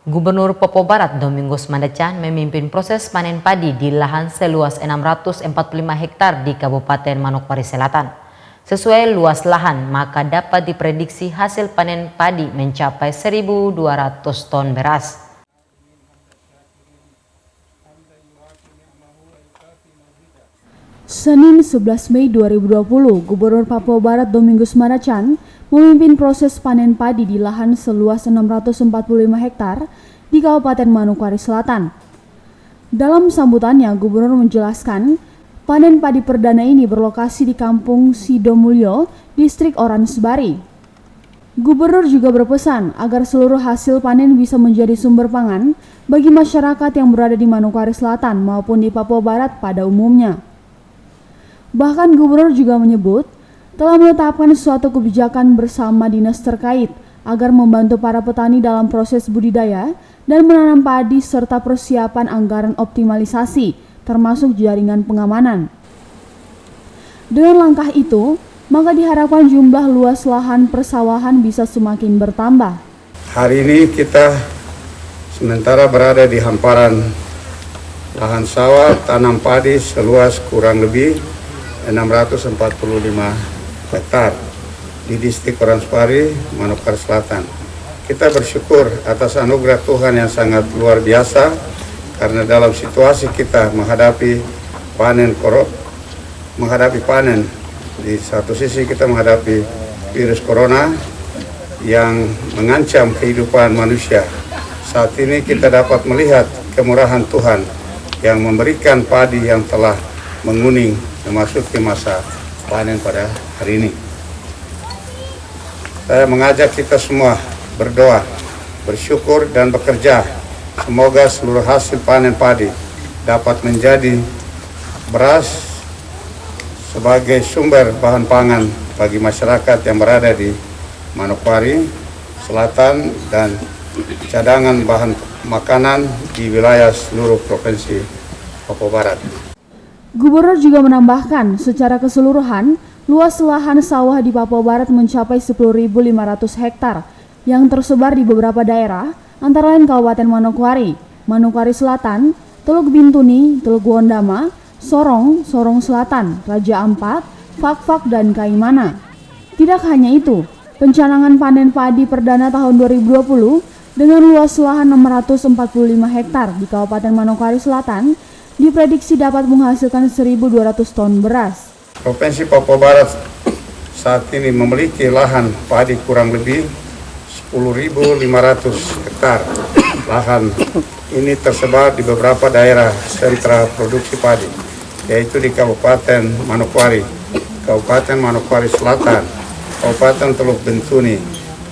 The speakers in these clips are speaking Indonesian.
Gubernur Papua Barat Domingos Mandacan memimpin proses panen padi di lahan seluas 645 hektar di Kabupaten Manokwari Selatan. Sesuai luas lahan, maka dapat diprediksi hasil panen padi mencapai 1.200 ton beras. Senin 11 Mei 2020, Gubernur Papua Barat Domingos Mandacan memimpin proses panen padi di lahan seluas 645 hektar di Kabupaten Manokwari Selatan. Dalam sambutannya, Gubernur menjelaskan panen padi perdana ini berlokasi di Kampung Sidomulyo, Distrik Oransbari. Gubernur juga berpesan agar seluruh hasil panen bisa menjadi sumber pangan bagi masyarakat yang berada di Manokwari Selatan maupun di Papua Barat pada umumnya. Bahkan Gubernur juga menyebut telah menetapkan suatu kebijakan bersama dinas terkait agar membantu para petani dalam proses budidaya dan menanam padi serta persiapan anggaran optimalisasi termasuk jaringan pengamanan. Dengan langkah itu, maka diharapkan jumlah luas lahan persawahan bisa semakin bertambah. Hari ini kita sementara berada di hamparan lahan sawah tanam padi seluas kurang lebih 645 hektar di Distrik Oransbari, Manokwari Selatan. Kita bersyukur atas anugerah Tuhan yang sangat luar biasa karena dalam situasi kita menghadapi panen di satu sisi kita menghadapi virus corona yang mengancam kehidupan manusia. Saat ini kita dapat melihat kemurahan Tuhan yang memberikan padi yang telah menguning memasuki masa panen pada hari ini. Saya mengajak kita semua berdoa, bersyukur dan bekerja. Semoga seluruh hasil panen padi dapat menjadi beras sebagai sumber bahan pangan bagi masyarakat yang berada di Manokwari Selatan dan cadangan bahan makanan di wilayah seluruh provinsi Papua Barat. Gubernur juga menambahkan, secara keseluruhan, luas lahan sawah di Papua Barat mencapai 10.500 hektar yang tersebar di beberapa daerah, antara lain Kabupaten Manokwari, Manokwari Selatan, Teluk Bintuni, Teluk Wondama, Sorong, Sorong Selatan, Raja Ampat, Fak-Fak, dan Kaimana. Tidak hanya itu, pencanangan panen padi perdana tahun 2020 dengan luas lahan 645 hektar di Kabupaten Manokwari Selatan diprediksi dapat menghasilkan 1.200 ton beras. Provinsi Papua Barat saat ini memiliki lahan padi kurang lebih 10.500 hektar. Lahan ini tersebar di beberapa daerah sentra produksi padi, yaitu di Kabupaten Manokwari, Kabupaten Manokwari Selatan, Kabupaten Teluk Bintuni,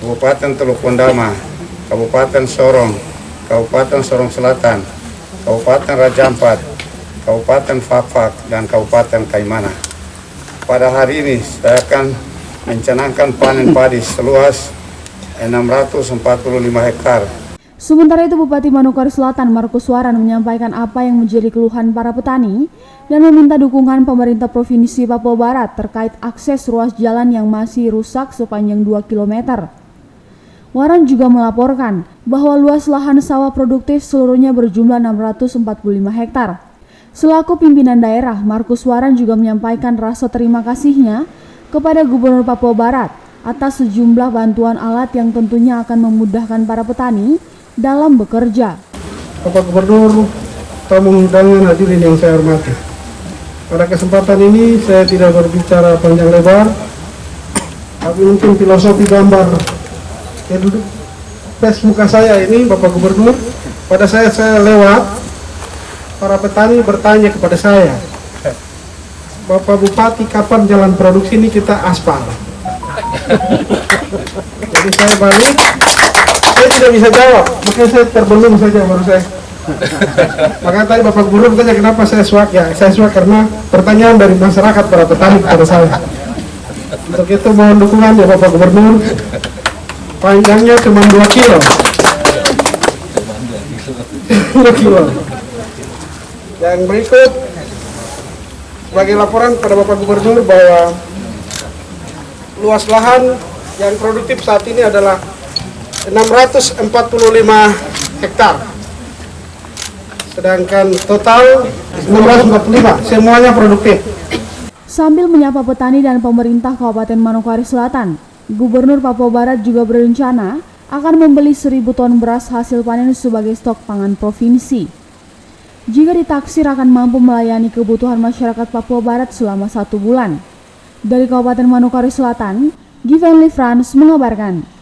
Kabupaten Teluk Wondama, Kabupaten Sorong, Kabupaten Sorong Selatan, Kabupaten Raja Ampat, Kabupaten Fak-Fak, dan Kabupaten Kaimana. Pada hari ini saya akan mencanangkan panen padi seluas 645 hektar. Sementara itu, Bupati Manokwari Selatan Markus Waran menyampaikan apa yang menjadi keluhan para petani dan meminta dukungan pemerintah Provinsi Papua Barat terkait akses ruas jalan yang masih rusak sepanjang 2 km. Waran juga melaporkan bahwa luas lahan sawah produktif seluruhnya berjumlah 645 hektar. Selaku pimpinan daerah, Markus Waran juga menyampaikan rasa terima kasihnya kepada Gubernur Papua Barat atas sejumlah bantuan alat yang tentunya akan memudahkan para petani dalam bekerja. Bapak Gubernur, tamu undangan hadirin yang saya hormati. Pada kesempatan ini saya tidak berbicara panjang lebar, tapi mungkin filosofi gambar pes muka saya ini, Bapak Gubernur, pada saya lewat, para petani bertanya kepada saya, Bapak Bupati, kapan jalan produksi ini kita aspal? Jadi saya balik, saya tidak bisa jawab, makanya saya terbelung saja baru saya. Makanya tadi Bapak Gubernur bertanya kenapa saya swak, ya saya swak karena pertanyaan dari masyarakat para petani kepada saya. Untuk itu mohon dukungan ya Bapak Gubernur, panjangnya cuma 2 kilo. 2 kilo. Yang berikut, sebagai laporan pada Bapak Gubernur bahwa luas lahan yang produktif saat ini adalah 645 hektar. Sedangkan total 645, semuanya produktif. Sambil menyapa petani dan pemerintah Kabupaten Manokwari Selatan, Gubernur Papua Barat juga berencana akan membeli 1.000 ton beras hasil panen sebagai stok pangan provinsi. Jika ditaksir akan mampu melayani kebutuhan masyarakat Papua Barat selama 1 bulan. Dari Kabupaten Manokwari Selatan, Givenly Frans mengabarkan.